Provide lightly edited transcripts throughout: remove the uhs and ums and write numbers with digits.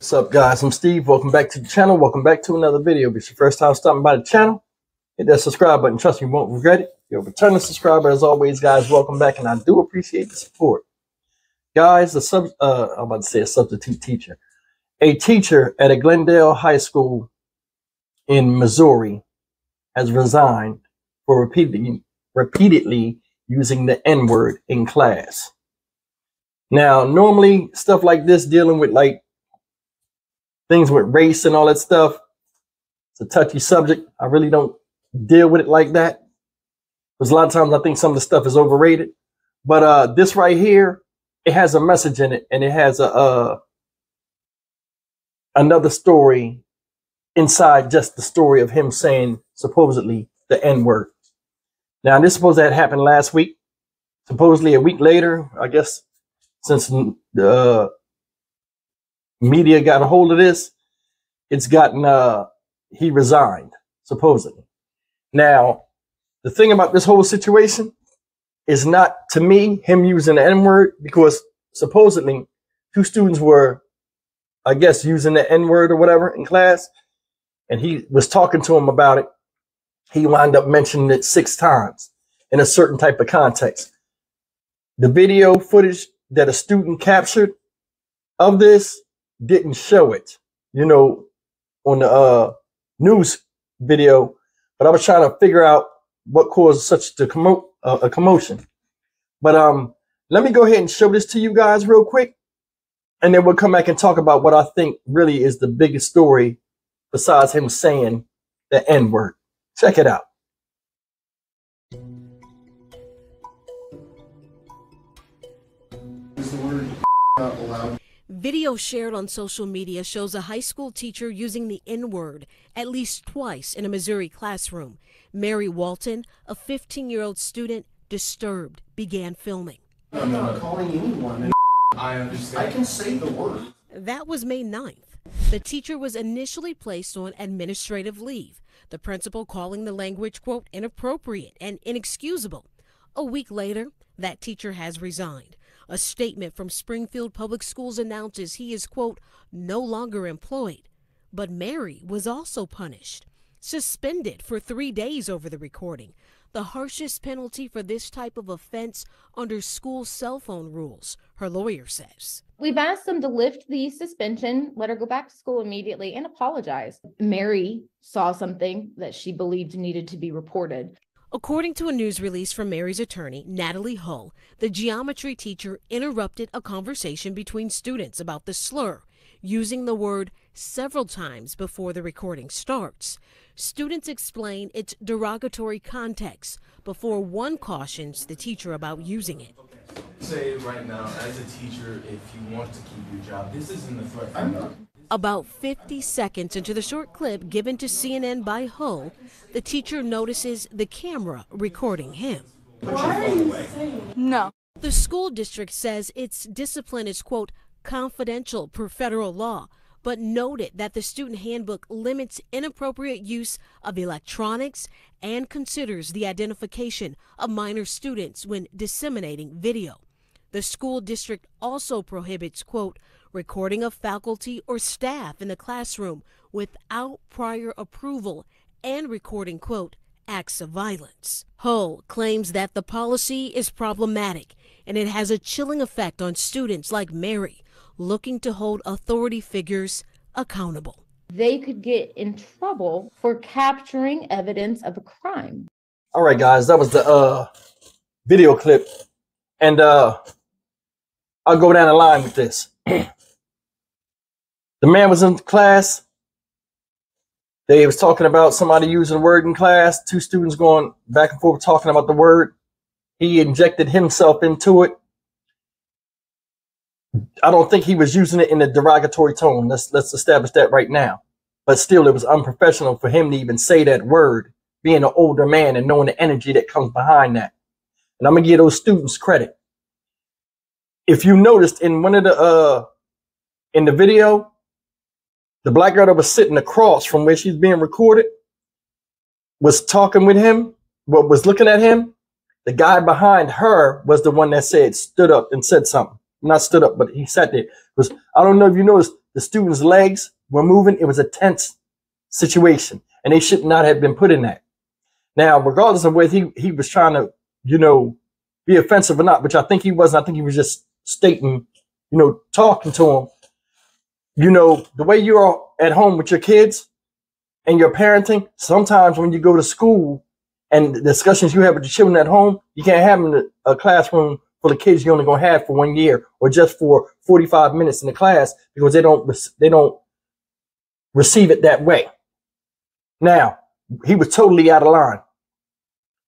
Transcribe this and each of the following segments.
What's up, guys? I'm Steve. Welcome back to the channel. Welcome back to another video. If it's your first time stopping by the channel, hit that subscribe button. Trust me, you won't regret it. If you're a returning subscriber, as always, guys, welcome back, and I do appreciate the support. Guys, I'm about to say a substitute teacher. A teacher at a Glendale High School in Missouri has resigned for repeatedly using the N-word in class. Now, normally stuff like this, dealing with like things with race and all that stuff, it's a touchy subject. I really don't deal with it like that, because a lot of times I think some of the stuff is overrated. But this right here, it has a message in it, and it has another story inside just the story of him saying supposedly the N-word. Now, this supposed to have happened last week. Supposedly a week later, I guess, since the media got a hold of this, it's gotten, he resigned, supposedly. Now, the thing about this whole situation is not, to me, him using the N-word, because supposedly two students were, I guess, using the N-word or whatever in class, and he was talking to him about it. He wound up mentioning it 6 times in a certain type of context. The video footage that a student captured of this didn't show it, you know, on the news video, but I was trying to figure out what caused such a commotion. But let me go ahead and show this to you guys real quick, and then we'll come back and talk about what I think really is the biggest story besides him saying the N-word. Check it out. Is the word not allowed? Video shared on social media shows a high school teacher using the N-word at least twice in a Missouri classroom. Mary Walton, a 15-year-old student, disturbed, began filming. I'm not calling anyone. I understand. I can say the word. That was May 9th. The teacher was initially placed on administrative leave, the principal calling the language, quote, inappropriate and inexcusable. A week later, that teacher has resigned. A statement from Springfield Public Schools announces he is, quote, no longer employed. But Mary was also punished, suspended for 3 days over the recording, the harshest penalty for this type of offense under school cell phone rules, her lawyer says. We've asked them to lift the suspension, let her go back to school immediately, and apologize. Mary saw something that she believed needed to be reported. According to a news release from Mary's attorney, Natalie Hull, the geometry teacher interrupted a conversation between students about the slur, using the word several times before the recording starts. Students explain its derogatory context before one cautions the teacher about using it. Say right now, as a teacher, if you want to keep your job, this isn't a threat from you. About 50 seconds into the short clip given to CNN by Hull, the teacher notices the camera recording him. Why are you saying? No. The school district says its discipline is, quote, confidential per federal law, but noted that the student handbook limits inappropriate use of electronics and considers the identification of minor students when disseminating video. The school district also prohibits, quote, recording of faculty or staff in the classroom without prior approval and recording, quote, acts of violence. Hull claims that the policy is problematic and it has a chilling effect on students like Mary, looking to hold authority figures accountable. They could get in trouble for capturing evidence of a crime. All right, guys, that was the video clip, and I'll go down the line with this. The man was in class. They was talking about somebody using a word in class. 2 students going back and forth talking about the word. He injected himself into it. I don't think he was using it in a derogatory tone. Let's establish that right now. But still, it was unprofessional for him to even say that word, being an older man and knowing the energy that comes behind that. And I'm going to give those students credit. If you noticed in one of the in the video, the black girl that was sitting across from where she's being recorded was talking with him, but was looking at him. The guy behind her was the one that stood up and said something. Not stood up, but he sat there. Because I don't know if you noticed, the students' legs were moving. It was a tense situation, and they should not have been put in that. Now, regardless of whether he was trying to, you know, be offensive or not, which I think he wasn't. I think he was just stating, you know, talking to him. You know, the way you are at home with your kids and your parenting, sometimes when you go to school and the discussions you have with your children at home, you can't have them in a classroom full of kids you're only going to have for 1 year or just for 45 minutes in the class, because they don't receive it that way. Now, he was totally out of line.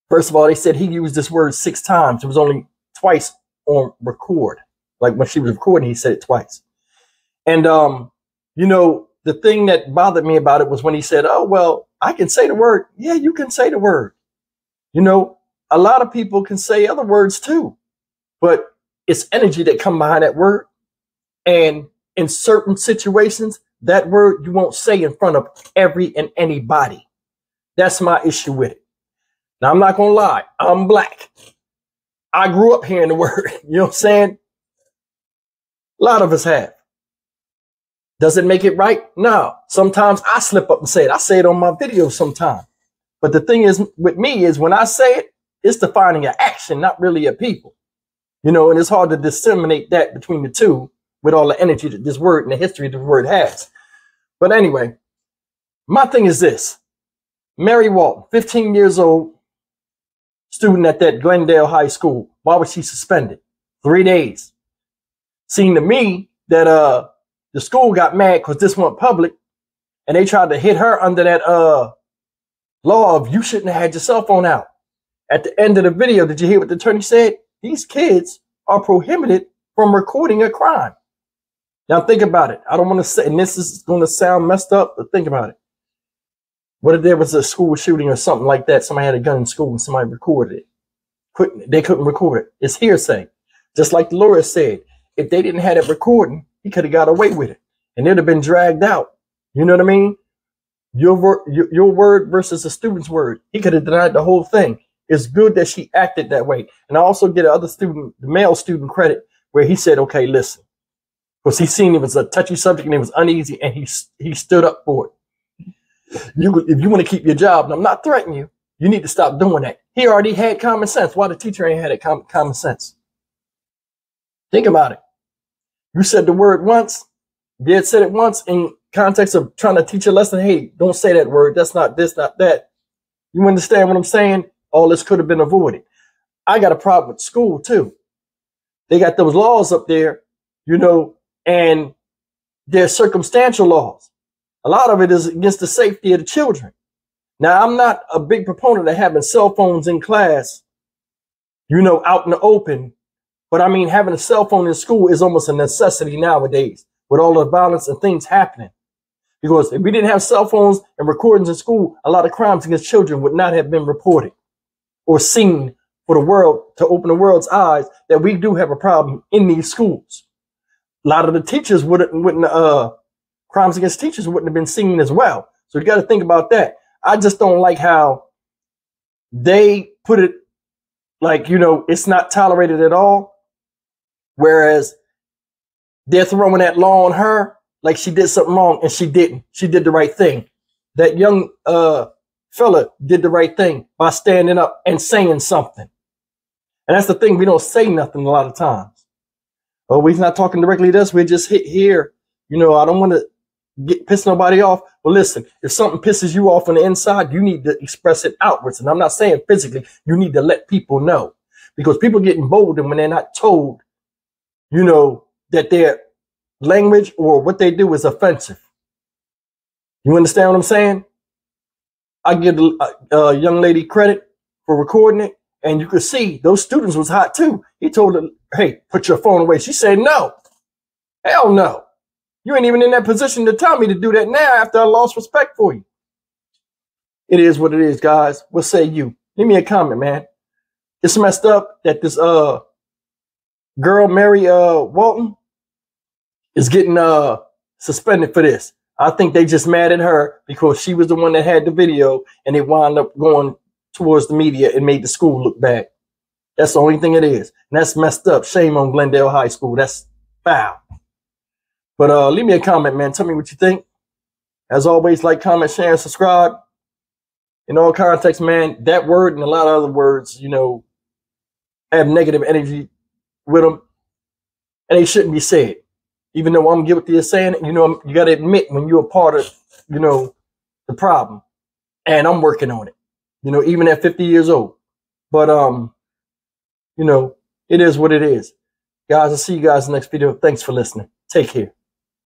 First of all, they said he used this word 6 times. It was only twice on record. Like when she was recording, he said it twice. And, you know, the thing that bothered me about it was when he said, oh, well, I can say the word. Yeah, you can say the word. You know, a lot of people can say other words too, but it's energy that come behind that word. And in certain situations, that word you won't say in front of every and anybody. That's my issue with it. Now, I'm not going to lie. I'm black. I grew up hearing the word. You know what I'm saying? A lot of us have. Does it make it right? No. Sometimes I slip up and say it. I say it on my videos sometimes. But the thing is with me is when I say it, it's defining an action, not really a people. You know, and it's hard to disseminate that between the two with all the energy that this word and the history the word has. But anyway, my thing is this. Mary Walton, 15 years old, student at that Glendale High School. Why was she suspended? 3 days. Seemed to me that the school got mad because this went public and they tried to hit her under that law of you shouldn't have had your cell phone out. At the end of the video, did you hear what the attorney said? These kids are prohibited from recording a crime. Now think about it. I don't want to say, and this is going to sound messed up, but think about it. What if there was a school shooting or something like that? Somebody had a gun in school and somebody recorded it. They couldn't record it. It's hearsay. Just like the lawyer said, if they didn't have it recording, he could have got away with it and it'd have been dragged out. You know what I mean? Your word versus a student's word. He could have denied the whole thing. It's good that she acted that way. And I also get the other student, the male student, credit where he said, okay, listen, because he seen it was a touchy subject and it was uneasy and he stood up for it. If you want to keep your job, and I'm not threatening you, you need to stop doing that. He already had common sense. Why the teacher ain't had it common sense? Think about it. You said the word once. You had said it once in context of trying to teach a lesson. Hey, don't say that word. That's not this, not that. You understand what I'm saying? All this could have been avoided. I got a problem with school too. They got those laws up there, you know, and they're circumstantial laws. A lot of it is against the safety of the children. Now, I'm not a big proponent of having cell phones in class, you know, out in the open. But I mean, having a cell phone in school is almost a necessity nowadays with all the violence and things happening. Because if we didn't have cell phones and recordings in school, a lot of crimes against children would not have been reported or seen for the world to open the world's eyes that we do have a problem in these schools. A lot of the teachers crimes against teachers wouldn't have been seen as well. So you got to think about that. I just don't like how they put it like, you know, it's not tolerated at all. Whereas they're throwing that law on her like she did something wrong and she didn't. She did the right thing. That young fella did the right thing by standing up and saying something. And that's the thing. We don't say nothing a lot of times. Oh, we're not talking directly to us. We're just here. You know, I don't want to piss nobody off. Well, listen, if something pisses you off on the inside, you need to express it outwards. And I'm not saying physically. You need to let people know. Because people get emboldened when they're not told, you know, that their language or what they do is offensive. You understand what I'm saying? I give a young lady credit for recording it. And you could see those students was hot too. He told her, hey, put your phone away. She said, no, hell no. You ain't even in that position to tell me to do that now after I lost respect for you. It is what it is, guys. What say you? Leave me a comment, man. It's messed up that this girl, Mary Walton, is getting suspended for this. I think they just mad at her because she was the one that had the video and they wound up going towards the media and made the school look bad. That's the only thing it is. And that's messed up. Shame on Glendale High School. That's foul. But leave me a comment, man. Tell me what you think. As always, like, comment, share, and subscribe. In all contexts, man, that word and a lot of other words, you know, have negative energy with them, and they shouldn't be said. Even though I'm guilty of saying it, you know, you got to admit when you're a part of, you know, the problem. And I'm working on it, you know, even at 50 years old. But, you know, it is what it is. Guys, I'll see you guys in the next video. Thanks for listening. Take care.